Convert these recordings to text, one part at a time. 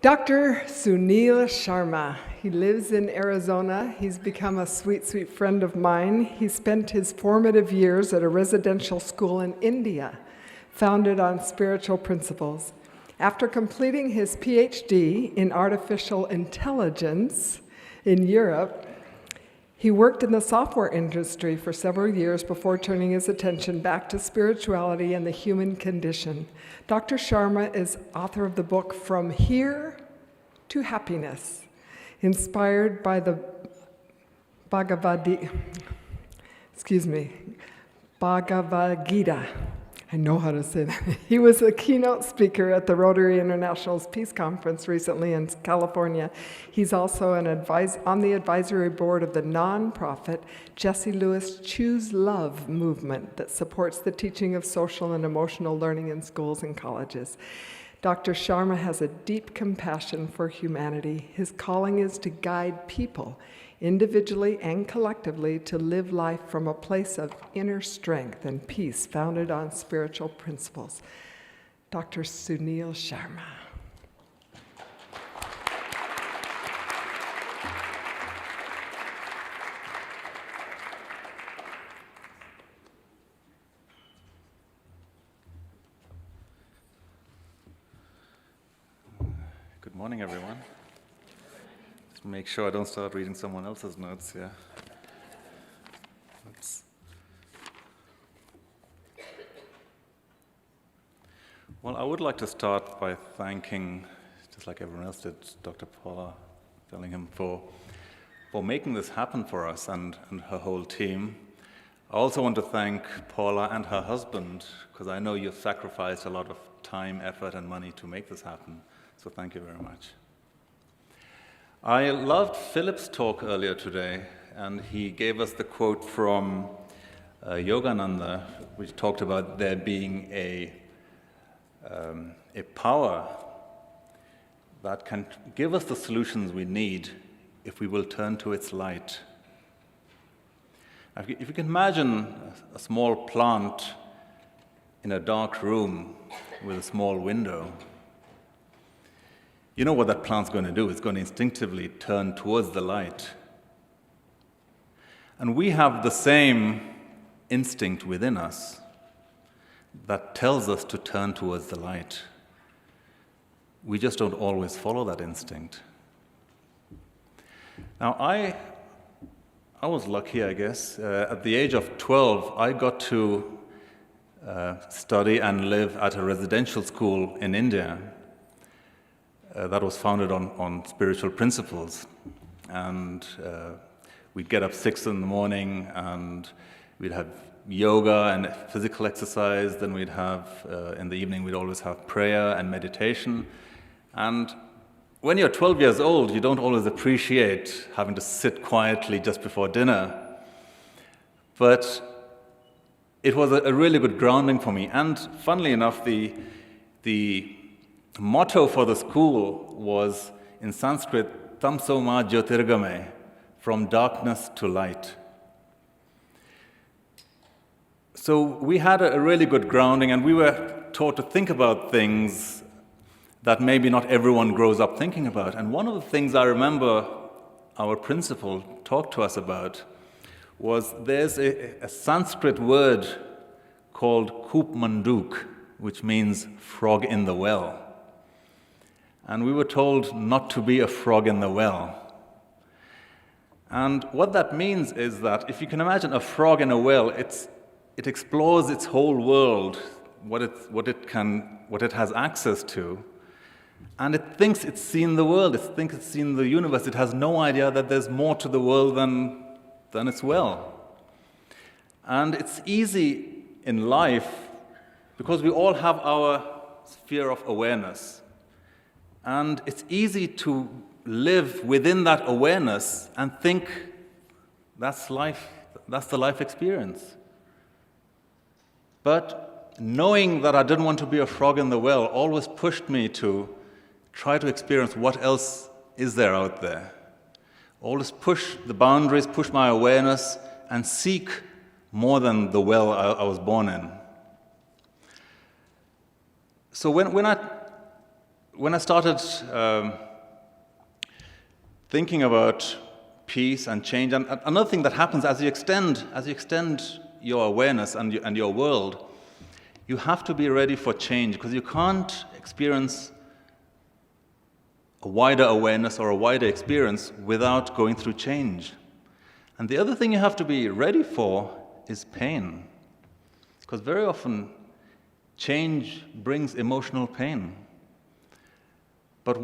Dr. Sunil Sharma. He lives in Arizona. He's become a sweet, sweet friend of mine. He spent his formative years at a residential school in India, founded on spiritual principles. After completing his PhD in artificial intelligence in Europe, he worked in the software industry for several years before turning his attention back to spirituality and the human condition. Dr. Sharma is author of the book From Here to Happiness, inspired by the Bhagavad Gita. I know how to say that. He was a keynote speaker at the Rotary International's Peace Conference recently in California. He's also on the advisory board of the nonprofit Jesse Lewis Choose Love movement that supports the teaching of social and emotional learning in schools and colleges. Dr. Sharma has a deep compassion for humanity. His calling is to guide people, individually and collectively, to live life from a place of inner strength and peace founded on spiritual principles. Dr. Sunil Sharma. Good morning, everyone. Just make sure I don't start reading someone else's notes here. Oops. Well, I would like to start by thanking, just like everyone else did, Dr. Paula Bellingham for making this happen for us and her whole team. I also want to thank Paula and her husband, because I know you've sacrificed a lot of time, effort, and money to make this happen. So thank you very much. I loved Philip's talk earlier today, and he gave us the quote from Yogananda, which talked about there being a power that can give us the solutions we need if we will turn to its light. If you can imagine a small plant in a dark room with a small window, you know what that plant's going to do. It's going to instinctively turn towards the light. And we have the same instinct within us that tells us to turn towards the light. We just don't always follow that instinct. Now, I was lucky, I guess. At the age of 12, I got to study and live at a residential school in India. That was founded on spiritual principles. And we'd get up 6 in the morning and we'd have yoga and physical exercise. Then we'd have, in the evening, we'd always have prayer and meditation. And when you're 12 years old, you don't always appreciate having to sit quietly just before dinner. But it was a really good grounding for me. And funnily enough, the motto for the school was, in Sanskrit, Tamso ma Jyotirgame, from darkness to light. So we had a really good grounding, and we were taught to think about things that maybe not everyone grows up thinking about. And one of the things I remember our principal talked to us about was there's a Sanskrit word called Kup Manduk, which means frog in the well. And we were told not to be a frog in the well. And what that means is that if you can imagine a frog in a well, it explores its whole world, what it has access to, and it thinks it's seen the world, it thinks it's seen the universe. It has no idea that there's more to the world than its well. And it's easy in life because we all have our sphere of awareness. And it's easy to live within that awareness and think that's life, that's the life experience. But knowing that I didn't want to be a frog in the well always pushed me to try to experience what else is there out there. Always push the boundaries, push my awareness, and seek more than the well I was born in. So when when I started thinking about peace and change, and another thing that happens as you extend your awareness and your world, you have to be ready for change, because you can't experience a wider awareness or a wider experience without going through change. And the other thing you have to be ready for is pain, because very often change brings emotional pain. But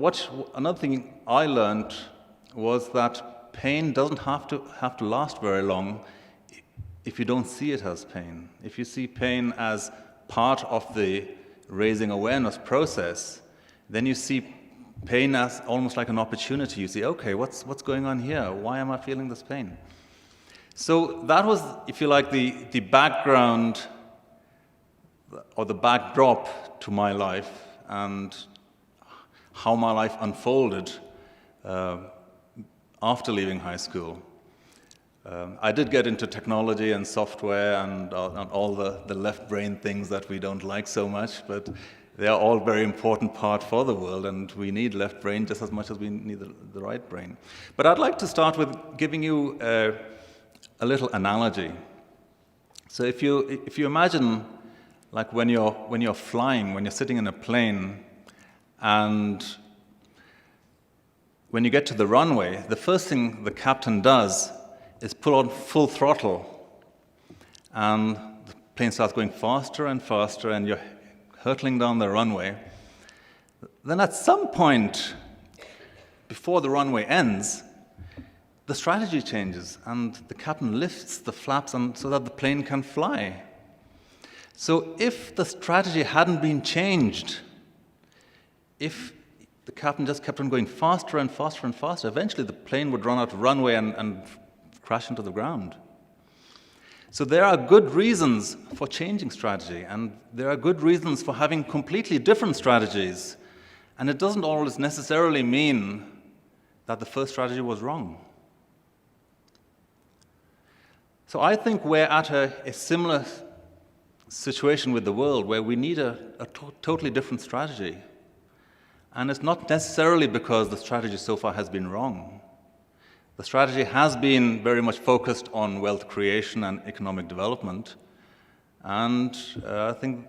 another thing I learned was that pain doesn't have to last very long if you don't see it as pain. If you see pain as part of the raising awareness process, then you see pain as almost like an opportunity. You see, okay, what's going on here? Why am I feeling this pain? So that was, if you like, the background or the backdrop to my life and how my life unfolded after leaving high school. I did get into technology and software and all the left brain things that we don't like so much, but they are all very important part for the world, and we need left brain just as much as we need the right brain. But I'd like to start with giving you a little analogy. So if you imagine, like when you're flying, when you're sitting in a plane, and when you get to the runway, the first thing the captain does is pull on full throttle, and the plane starts going faster and faster, and you're hurtling down the runway. Then at some point, before the runway ends, the strategy changes, and the captain lifts the flaps so that the plane can fly. So if the strategy hadn't been changed, if the captain just kept on going faster and faster and faster, eventually the plane would run out of runway and crash into the ground. So there are good reasons for changing strategy, and there are good reasons for having completely different strategies. And it doesn't always necessarily mean that the first strategy was wrong. So I think we're at a similar situation with the world where we need a totally different strategy. And it's not necessarily because the strategy so far has been wrong. The strategy has been very much focused on wealth creation and economic development, and I think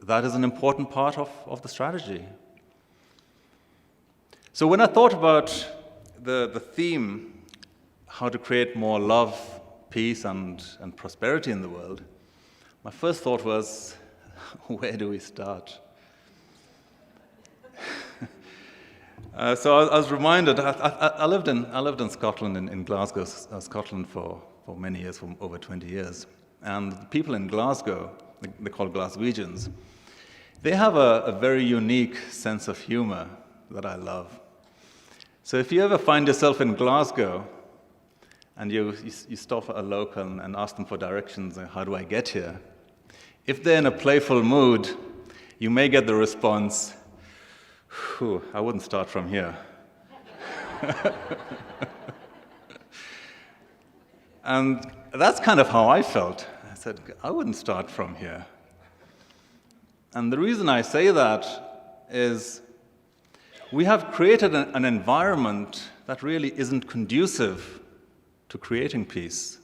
that is an important part of the strategy. So when I thought about the theme, how to create more love, peace, and prosperity in the world, my first thought was, where do we start? So I was reminded. I lived in Scotland, in Glasgow, Scotland for many years, for over 20 years. And the people in Glasgow, they're called Glaswegians, they have a very unique sense of humor that I love. So if you ever find yourself in Glasgow and you stop at a local and ask them for directions, how do I get here? If they're in a playful mood, you may get the response, I wouldn't start from here. And that's kind of how I felt. I said, I wouldn't start from here. And the reason I say that is we have created an environment that really isn't conducive to creating peace.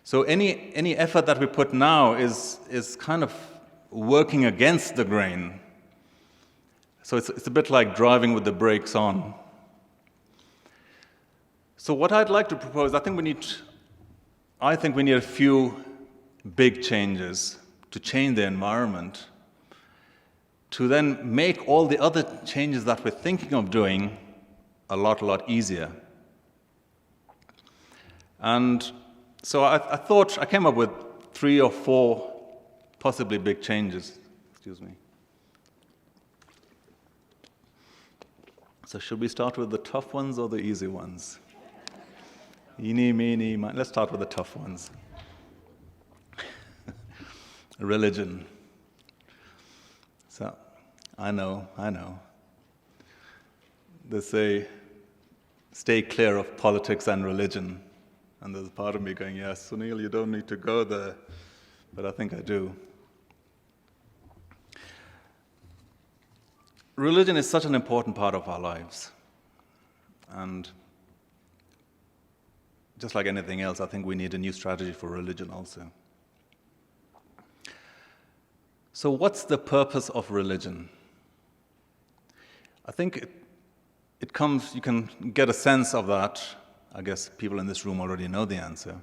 So any effort that we put now is kind of working against the grain. So it's a bit like driving with the brakes on. So what I'd like to propose, I think we need a few big changes to change the environment, to then make all the other changes that we're thinking of doing a lot easier. And so I came up with 3 or 4 possibly big changes. Excuse me. So should we start with the tough ones or the easy ones? Eeny, meeny, miny. Let's start with the tough ones. Religion. So, I know. They say, stay clear of politics and religion. And there's a part of me going, yes, Sunil, you don't need to go there. But I think I do. religion is such an important part of our lives. And just like anything else, I think we need a new strategy for religion also. So what's the purpose of religion? I think it comes, you can get a sense of that. I guess people in this room already know the answer.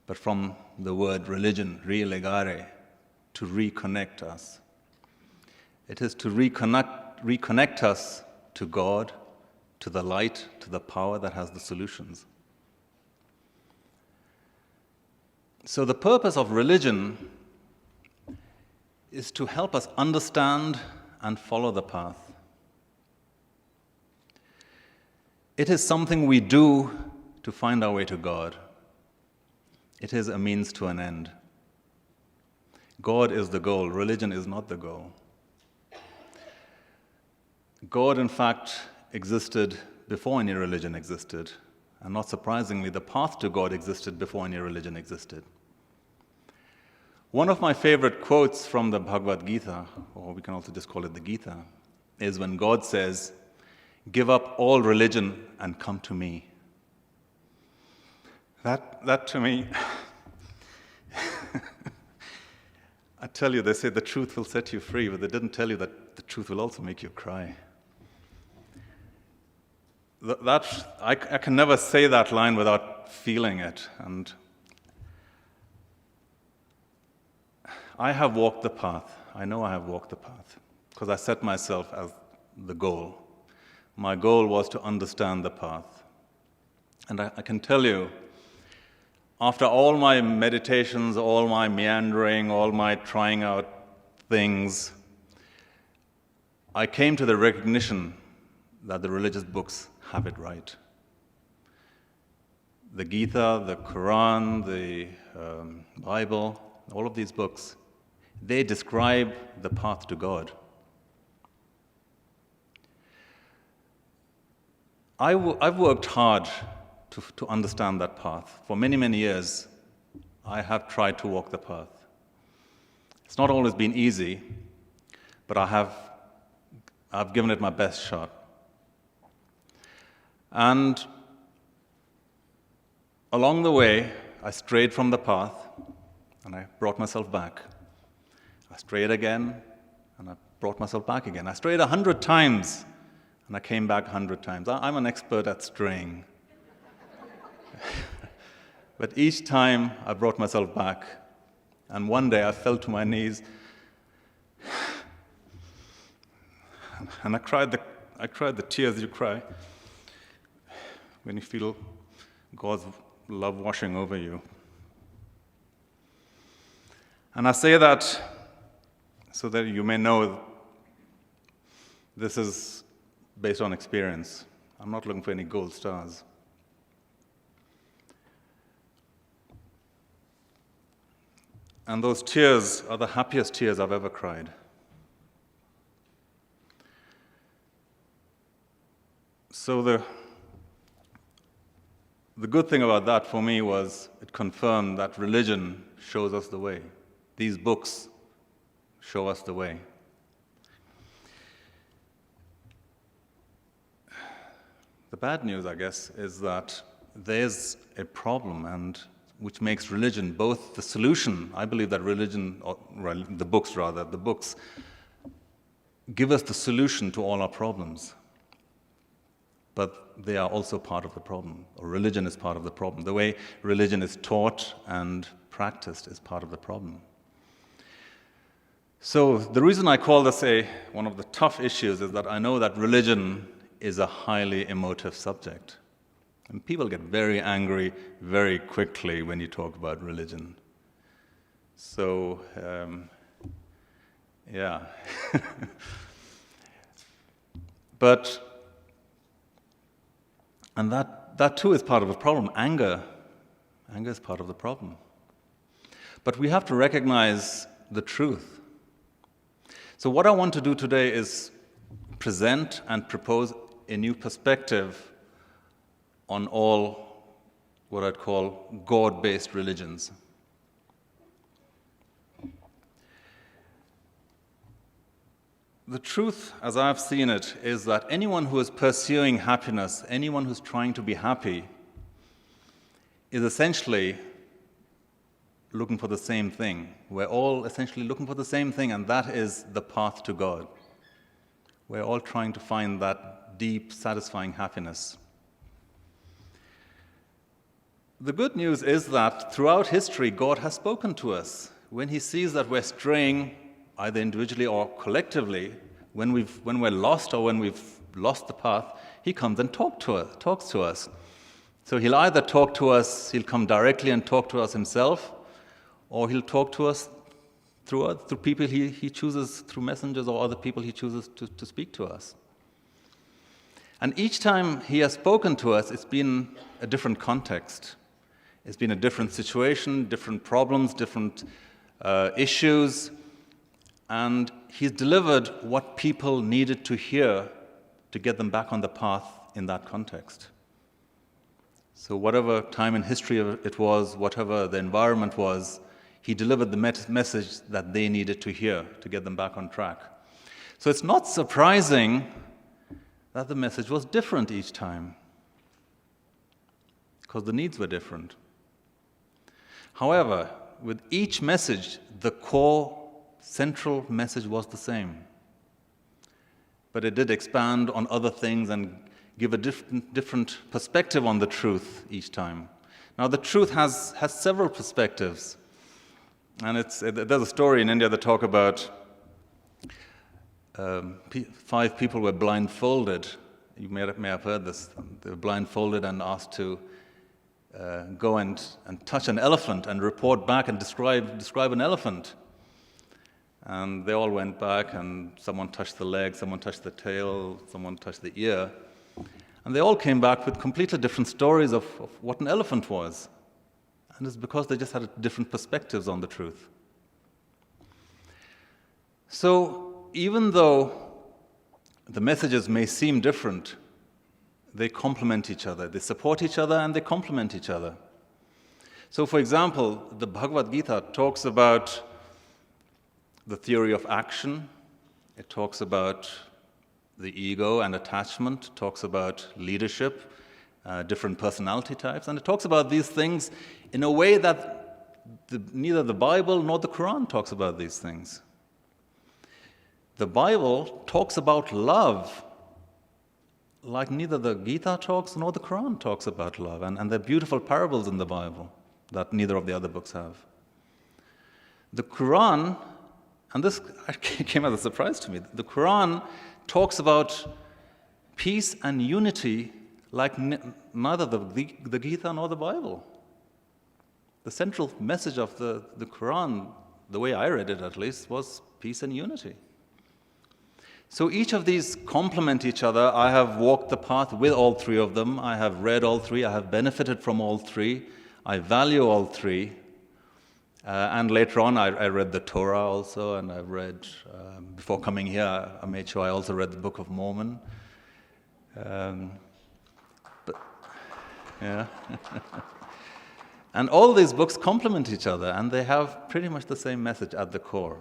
But from the word religion, relegare, to reconnect us. It is to reconnect us to God, to the light, to the power that has the solutions. So the purpose of religion is to help us understand and follow the path. It is something we do to find our way to God. It is a means to an end. God is the goal. Religion is not the goal. God, in fact, existed before any religion existed. And not surprisingly, the path to God existed before any religion existed. One of my favorite quotes from the Bhagavad Gita, or we can also just call it the Gita, is when God says, "Give up all religion and come to me." That to me, I tell you, they say the truth will set you free, but they didn't tell you that the truth will also make you cry. I can never say that line without feeling it. And I have walked the path. I know I have walked the path because I set myself as the goal. My goal was to understand the path. And I can tell you, after all my meditations, all my meandering, all my trying out things, I came to the recognition that the religious books have it right. The Gita, the Quran, the Bible, all of these books, they describe the path to God. I've worked hard to understand that path. For many, many years, I have tried to walk the path. It's not always been easy, but I've given it my best shot. And along the way, I strayed from the path, and I brought myself back. I strayed again, and I brought myself back again. I strayed 100 times, and I came back 100 times. I'm an expert at straying. But each time I brought myself back, and one day I fell to my knees, and I cried the tears you cry when you feel God's love washing over you. And I say that so that you may know this is based on experience. I'm not looking for any gold stars. And those tears are the happiest tears I've ever cried. So the good thing about that for me was it confirmed that religion shows us the way. These books show us the way. The bad news, I guess, is that there's a problem, and which makes religion both the solution. I believe that the books give us the solution to all our problems. But they are also part of the problem, or religion is part of the problem. The way religion is taught and practiced is part of the problem. So the reason I call this one of the tough issues is that I know that religion is a highly emotive subject. And people get very angry very quickly when you talk about religion. So, yeah. And that too is part of the problem. Anger is part of the problem. But we have to recognize the truth. So what I want to do today is present and propose a new perspective on all what I'd call God-based religions. The truth, as I've seen it, is that anyone who is pursuing happiness, anyone who's trying to be happy, is essentially looking for the same thing. We're all essentially looking for the same thing, and that is the path to God. We're all trying to find that deep, satisfying happiness. The good news is that throughout history, God has spoken to us. When He sees that we're straying, either individually or collectively, when we're lost or when we've lost the path, He comes and talks to us. So He'll either talk to us, He'll come directly and talk to us Himself, or He'll talk to us through people He chooses, through messengers or other people He chooses to speak to us. And each time He has spoken to us, it's been a different context. It's been a different situation, different problems, different issues, and He's delivered what people needed to hear to get them back on the path in that context. So whatever time in history it was, whatever the environment was, He delivered the message that they needed to hear to get them back on track. So it's not surprising that the message was different each time, because the needs were different. However, with each message, the core central message was the same. But it did expand on other things and give a different perspective on the truth each time. Now, the truth has several perspectives. And there's a story in India that talk about 5 people were blindfolded. You may have heard this. They were blindfolded and asked to go and touch an elephant and report back and describe an elephant. And they all went back, and someone touched the leg, someone touched the tail, someone touched the ear. And they all came back with completely different stories of what an elephant was. And it's because they just had different perspectives on the truth. So even though the messages may seem different, they complement each other. They support each other and they complement each other. So for example, the Bhagavad Gita talks about the theory of action. It talks about the ego and attachment, talks about leadership, different personality types, and it talks about these things in a way that neither the Bible nor the Quran talks about these things. The Bible talks about love like neither the Gita talks nor the Quran talks about love, and there are beautiful parables in the Bible that neither of the other books have. The Quran, and this came as a surprise to me, the Quran talks about peace and unity like neither the Gita nor the Bible. The central message of the Quran, the way I read it at least, was peace and unity. So each of these complement each other. I have walked the path with all 3 of them. I have read all 3. I have benefited from all 3. I value all 3. And later on, I read the Torah also, and I read, before coming here, I made sure I also read the Book of Mormon. Yeah. And all these books complement each other, and they have pretty much the same message at the core.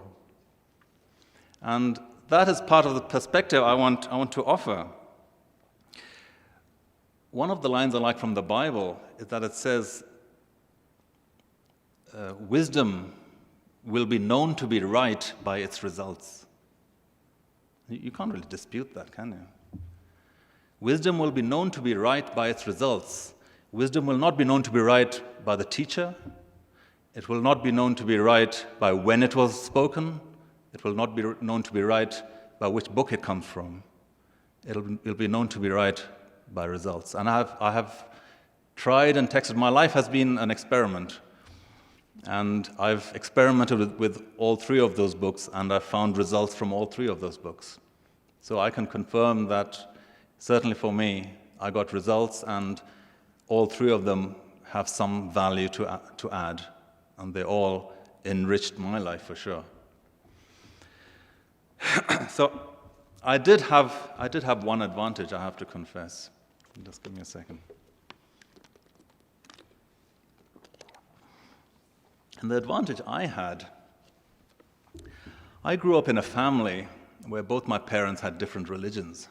And that is part of the perspective I want to offer. One of the lines I like from the Bible is that it says, wisdom will be known to be right by its results. You can't really dispute that, can you? Wisdom will be known to be right by its results. Wisdom will not be known to be right by the teacher. It will not be known to be right by when it was spoken. It will not be known to be right by which book it comes from. It'll be known to be right by results. And I have tried and tested. My life has been an experiment. And I've experimented with all 3 of those books, and I've found results from all 3 of those books. So I can confirm that, certainly for me, I got results, and all 3 of them have some value to add, and they all enriched my life for sure. So I did have one advantage, I have to confess. Just give me a second. And the advantage I had, I grew up in a family where both my parents had different religions.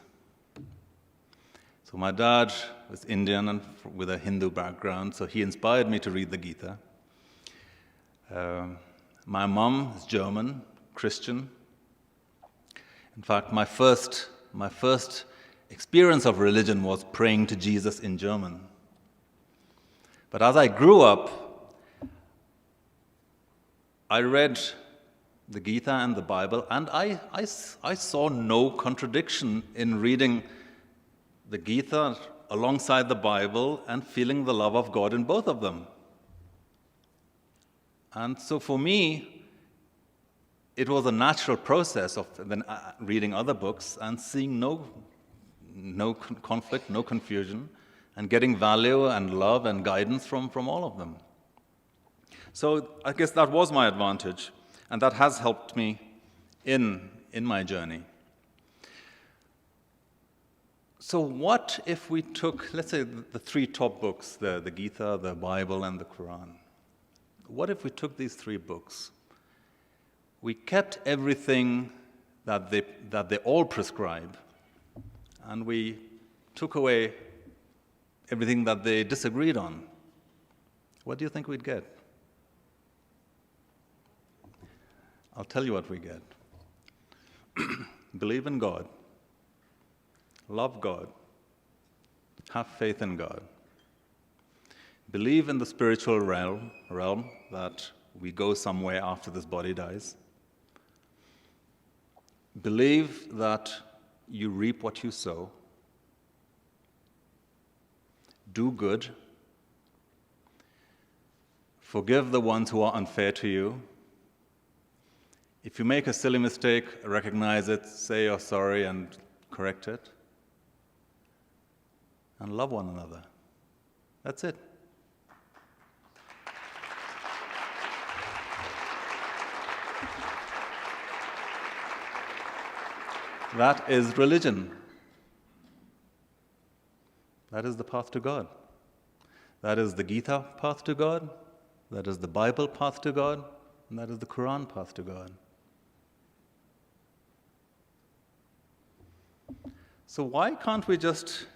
So my dad was Indian and with a Hindu background, so he inspired me to read the Gita. My mom is German, Christian. In fact, my first experience of religion was praying to Jesus in German. But as I grew up, I read the Gita and the Bible, and I saw no contradiction in reading the Gita alongside the Bible and feeling the love of God in both of them. And so for me, it was a natural process of then reading other books and seeing no conflict, no confusion, and getting value and love and guidance from all of them. So I guess that was my advantage, and that has helped me in my journey. So what if we took, let's say, the three top books, the Gita, the Bible, and the Quran? What if we took these three books, we kept everything that they all prescribe, and we took away everything that they disagreed on? What do you think we'd get? I'll tell you what we get. Believe in God. Love God. Have faith in God. Believe in the spiritual realm that we go somewhere after this body dies. Believe that you reap what you sow. Do good. Forgive the ones who are unfair to you. If you make a silly mistake, recognize it, say you're sorry, and correct it. And love one another. That's it. That is religion. That is the path to God. That is the Gita path to God. That is the Bible path to God. And that is the Quran path to God. So why can't we just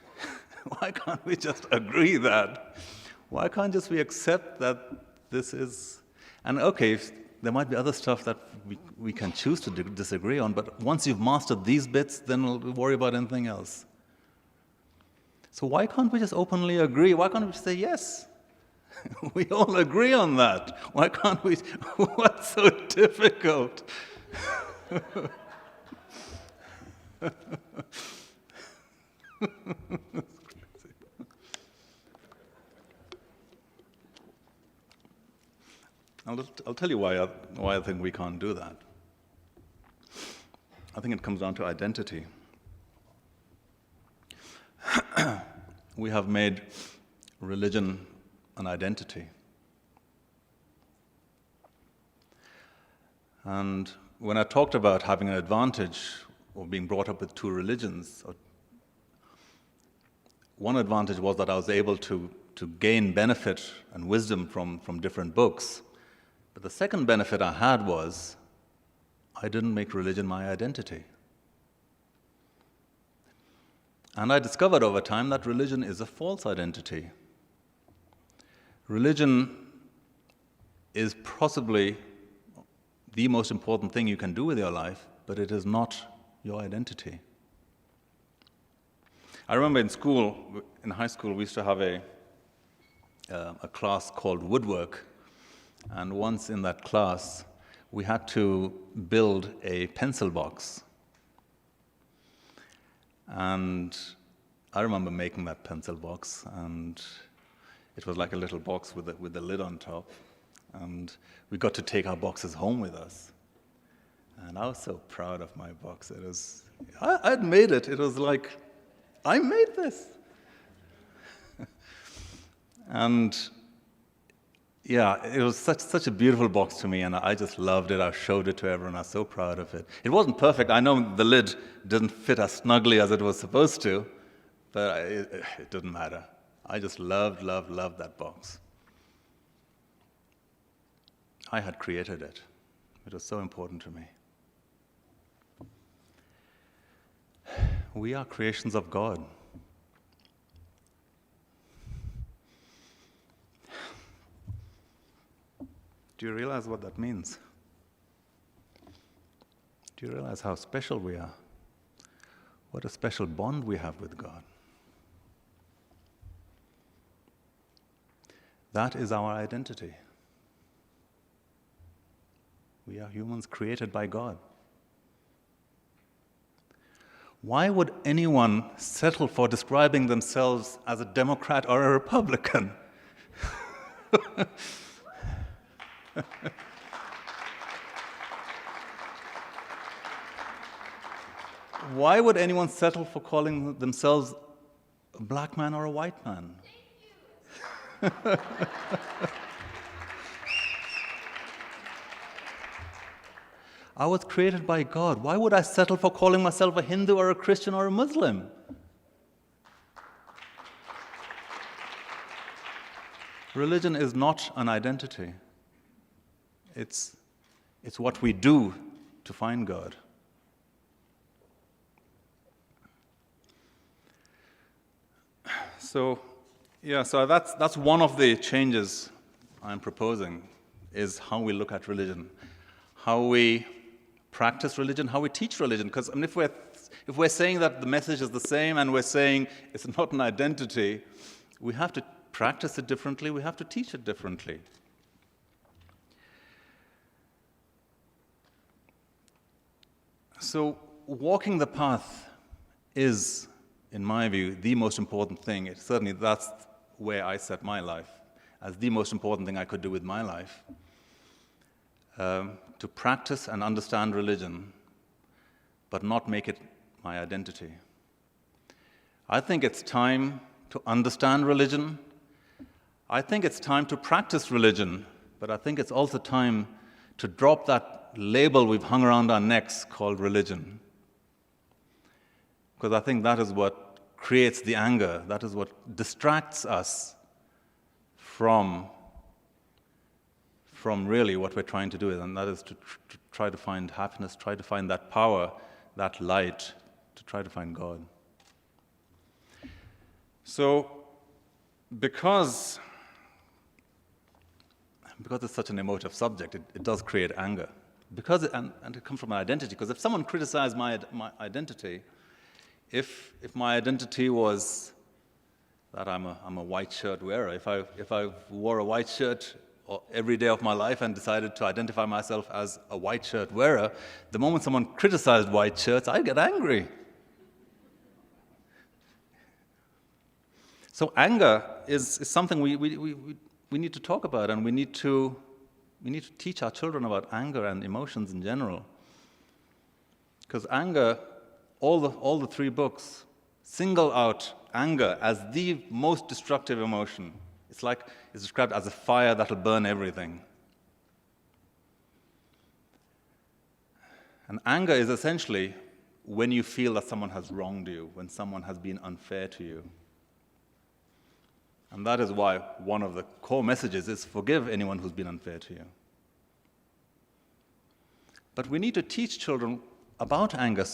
agree that? Why can't just we accept that this is, and okay, there might be other stuff that we can choose to disagree on, but once you've mastered these bits, then we'll worry about anything else. So why can't we just openly agree? Why can't we say yes? We all agree on that. Why can't we? What's so difficult? I'll tell you why I think we can't do that. I think it comes down to identity. We have made religion an identity. And when I talked about having an advantage or being brought up with two religions, one advantage was that I was able to gain benefit and wisdom from different books. But the second benefit I had was I didn't make religion my identity. And I discovered over time that religion is a false identity. Religion is possibly the most important thing you can do with your life, but it is not your identity. I remember in high school, we used to have a class called woodwork. And once in that class, we had to build a pencil box. And I remember making that pencil box, and it was like a little box with a lid on top. And we got to take our boxes home with us. And I was so proud of my box. I'd made it. It was like, I made this. And yeah, it was such a beautiful box to me, and I just loved it. I showed it to everyone. I was so proud of it. It wasn't perfect. I know the lid didn't fit as snugly as it was supposed to, but it didn't matter. I just loved that box. I had created it. It was so important to me. We are creations of God. Do you realize what that means? Do you realize how special we are? What a special bond we have with God. That is our identity. We are humans created by God. Why would anyone settle for describing themselves as a Democrat or a Republican? Why would anyone settle for calling themselves a black man or a white man? I was created by God. Why would I settle for calling myself a Hindu or a Christian or a Muslim? Religion is not an identity. It's what we do to find God. So that's one of the changes I'm proposing, is how we look at religion, how we practice religion, how we teach religion. Because if we're saying that the message is the same and we're saying it's not an identity, we have to practice it differently, we have to teach it differently. So walking the path is, in my view, the most important thing. Certainly that's where I set my life, as the most important thing I could do with my life. To practice and understand religion, but not make it my identity. I think it's time to understand religion. I think it's time to practice religion, but I think it's also time to drop that label we've hung around our necks called religion. Because I think that is what creates the anger, that is what distracts us from really what we're trying to do, and that is to try to find happiness, try to find that power, that light, to try to find God. So, because it's such an emotive subject, it does create anger. And it comes from my identity, because if someone criticized my identity, if my identity was that I'm a white shirt wearer, if I wore a white shirt every day of my life and decided to identify myself as a white shirt wearer, the moment someone criticized white shirts, I'd get angry. So anger is something we need to talk about, and we need to teach our children about anger and emotions in general. Because anger, all the three books single out anger as the most destructive emotion. It's described as a fire that'll burn everything. And anger is essentially when you feel that someone has wronged you, when someone has been unfair to you. And that is why one of the core messages is forgive anyone who's been unfair to you. But we need to teach children about anger.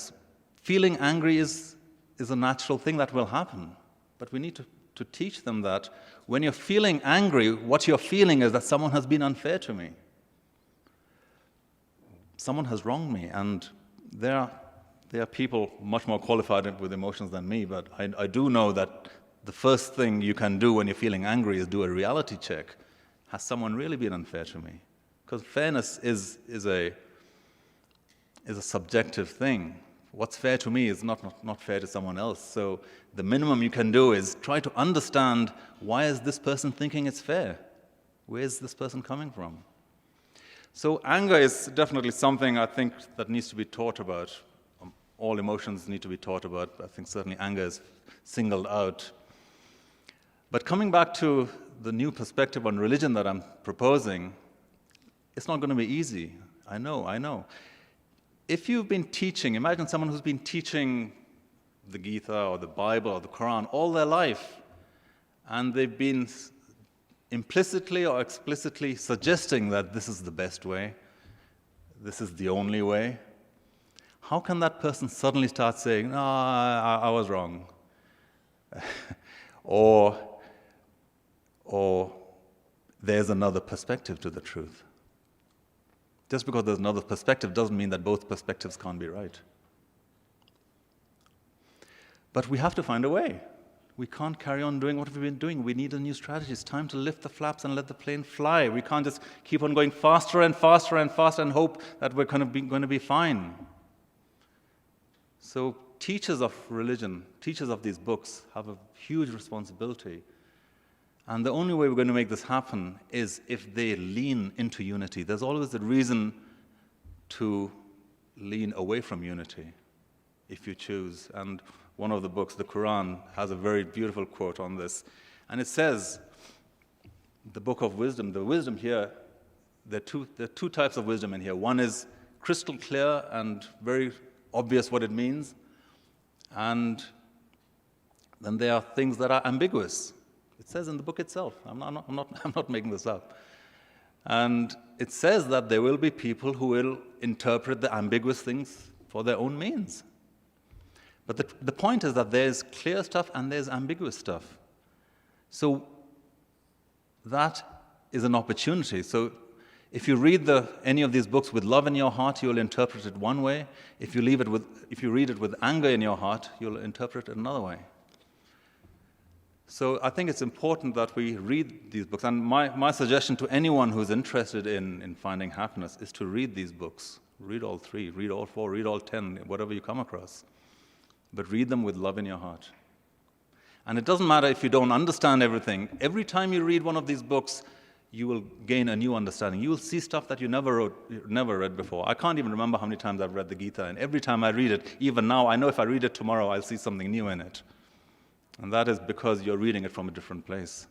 Feeling angry is a natural thing that will happen. But we need to teach them that when you're feeling angry, what you're feeling is that someone has been unfair to me. Someone has wronged me, and there are people much more qualified with emotions than me, but I do know that the first thing you can do when you're feeling angry is do a reality check. Has someone really been unfair to me? Because fairness is a subjective thing. What's fair to me is not fair to someone else. So the minimum you can do is try to understand, why is this person thinking it's fair? Where is this person coming from? So anger is definitely something I think that needs to be taught about. All emotions need to be taught about. I think certainly anger is singled out. But coming back to the new perspective on religion that I'm proposing, it's not going to be easy. I know. If you've been teaching, imagine someone who's been teaching the Gita or the Bible or the Quran all their life, and they've been implicitly or explicitly suggesting that this is the best way, this is the only way. how can that person suddenly start saying, no, I was wrong? or there's another perspective to the truth. Just because there's another perspective doesn't mean that both perspectives can't be right. But we have to find a way. We can't carry on doing what we've been doing. We need a new strategy. It's time to lift the flaps and let the plane fly. We can't just keep on going faster and faster and faster and hope that we're going to be fine. So teachers of religion, teachers of these books, have a huge responsibility. And the only way we're going to make this happen is if they lean into unity. There's always a reason to lean away from unity, if you choose. And one of the books, the Quran, has a very beautiful quote on this. And it says, the book of wisdom, the wisdom here, there are two types of wisdom in here. One is crystal clear and very obvious what it means. And then there are things that are ambiguous. It says in the book itself. I'm not making this up. And it says that there will be people who will interpret the ambiguous things for their own means. But the point is that there's clear stuff and there's ambiguous stuff. So that is an opportunity. So if you read any of these books with love in your heart, you'll interpret it one way. If you read it with anger in your heart, you'll interpret it another way. So I think it's important that we read these books. And my suggestion to anyone who's interested in finding happiness is to read these books. Read all 3, read all 4, read all 10, whatever you come across. But read them with love in your heart. And it doesn't matter if you don't understand everything. Every time you read one of these books, you will gain a new understanding. You will see stuff that you never read before. I can't even remember how many times I've read the Gita, and every time I read it, even now, I know if I read it tomorrow, I'll see something new in it. And that is because you're reading it from a different place.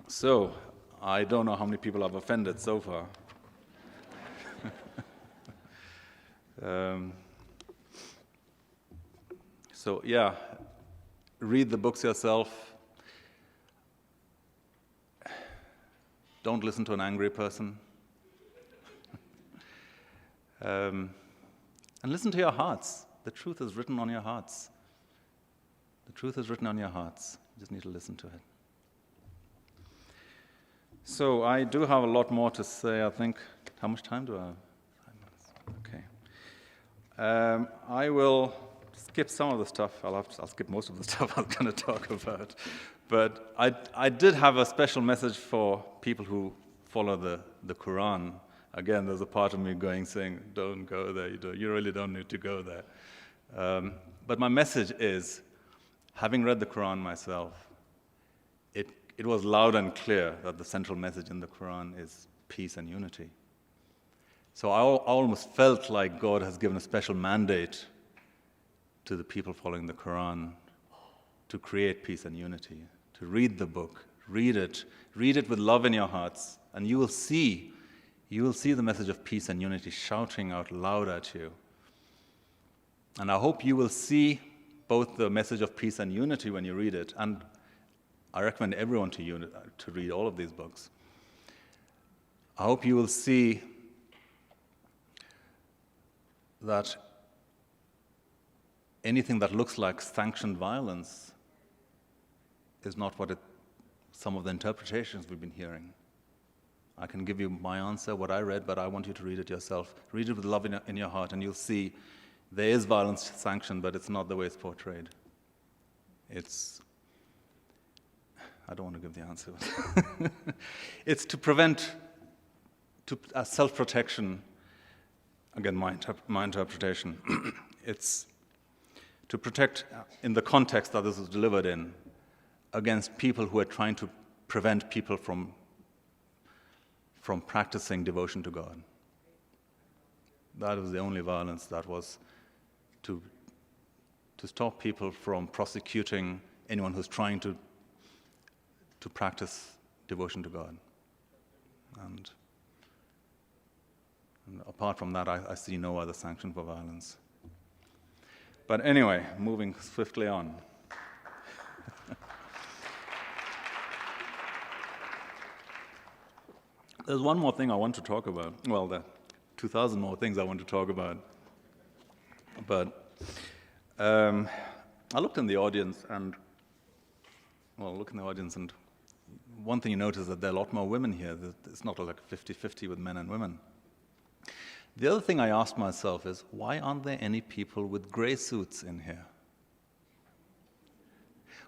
So, I don't know how many people I've offended so far. So yeah, read the books yourself. Don't listen to an angry person. And listen to your hearts. The truth is written on your hearts. The truth is written on your hearts. You just need to listen to it. So I do have a lot more to say, I think. How much time do I have? 5 minutes. Okay. I will skip some of the stuff. I'll skip most of the stuff I was going to talk about. But I did have a special message for people who follow the Quran. Again, there's a part of me saying, don't go there. You really don't need to go there. But my message is, having read the Quran myself, it was loud and clear that the central message in the Quran is peace and unity. So I almost felt like God has given a special mandate to the people following the Quran to create peace and unity, to read the book, read it with love in your hearts, and you will see the message of peace and unity shouting out loud at you. And I hope you will see both the message of peace and unity when you read it, and I recommend everyone to read all of these books. I hope you will see that anything that looks like sanctioned violence is not what some of the interpretations we've been hearing. I can give you my answer, what I read, but I want you to read it yourself. Read it with love in your heart, and you'll see there is violence sanctioned, but it's not the way it's portrayed. I don't want to give the answer. It's to prevent, self-protection. Again, my interpretation. It's to protect, in the context that this is delivered in, against people who are trying to prevent people from practicing devotion to God. That was the only violence that was to stop people from prosecuting anyone who's trying to practice devotion to God. And apart from that, I see no other sanction for violence. But anyway, moving swiftly on. There's one more thing I want to talk about. Well, there are 2,000 more things I want to talk about. But I looked in the audience, and one thing you notice is that there are a lot more women here. It's not like 50-50 with men and women. The other thing I asked myself is, why aren't there any people with gray suits in here?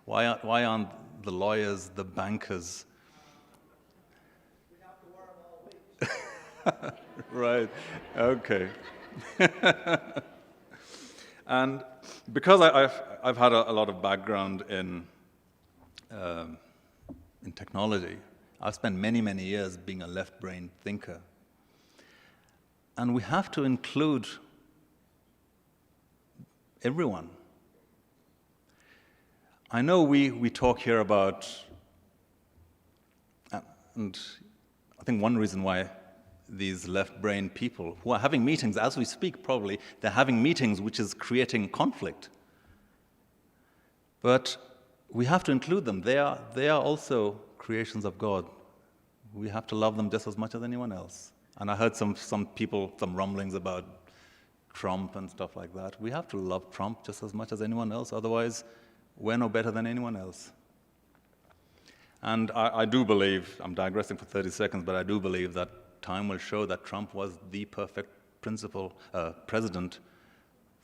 Why aren't the lawyers, the bankers? We have to wear them all week. Right, okay. And because I've had a lot of background in technology, I've spent many, many years being a left-brain thinker. And we have to include everyone. I know we talk here about, and I think one reason why these left-brain people who are having meetings, as we speak probably, they're having meetings which is creating conflict. But we have to include them. They are also creations of God. We have to love them just as much as anyone else. And I heard some rumblings about Trump and stuff like that. We have to love Trump just as much as anyone else, otherwise we're no better than anyone else. And I do believe, I'm digressing for 30 seconds, but I do believe that time will show that Trump was the perfect president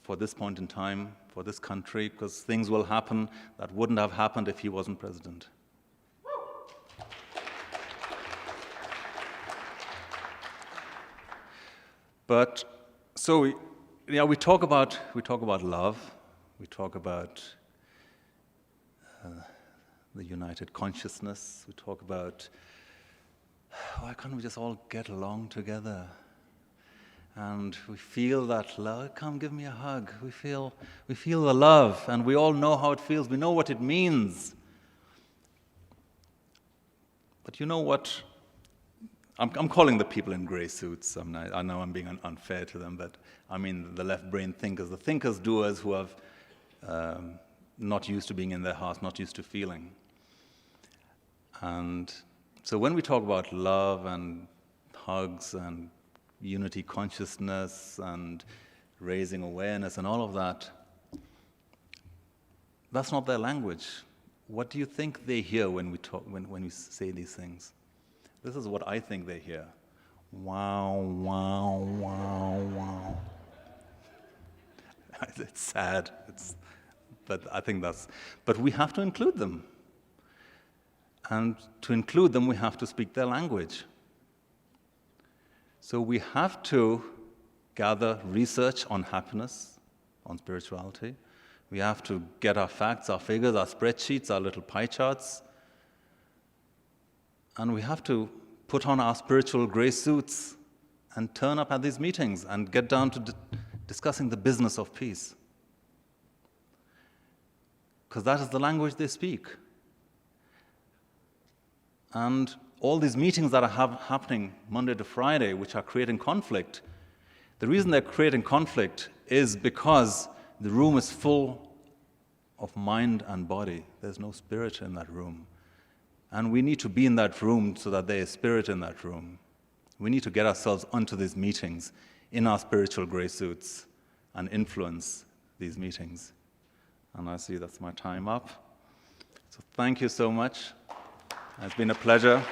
for this point in time, for this country, because things will happen that wouldn't have happened if he wasn't president. But so we talk about love, we talk about the united consciousness, we talk about why can't we just all get along together? And we feel that love. Come, give me a hug. We feel the love, and we all know how it feels. We know what it means. But you know what? I'm calling the people in gray suits. I know I'm being unfair to them, but I mean the left-brain thinkers, the thinkers, doers who have not used to being in their hearts, not used to feeling. And so when we talk about love and hugs and unity consciousness and raising awareness and all of that, that's not their language. What do you think they hear when we talk, when we say these things? This is what I think they hear. Wow, wow, wow, wow. It's sad. But I think but we have to include them. And to include them, we have to speak their language. So we have to gather research on happiness, on spirituality. We have to get our facts, our figures, our spreadsheets, our little pie charts. And we have to put on our spiritual gray suits and turn up at these meetings and get down to discussing the business of peace. Because that is the language they speak. And all these meetings that are happening Monday to Friday, which are creating conflict, the reason they're creating conflict is because the room is full of mind and body. There's no spirit in that room. And we need to be in that room so that there is spirit in that room. We need to get ourselves onto these meetings in our spiritual gray suits and influence these meetings. And I see that's my time up. So thank you so much. It's been a pleasure.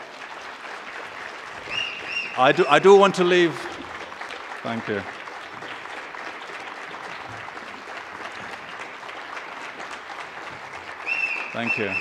I do want to leave. Thank you. Thank you.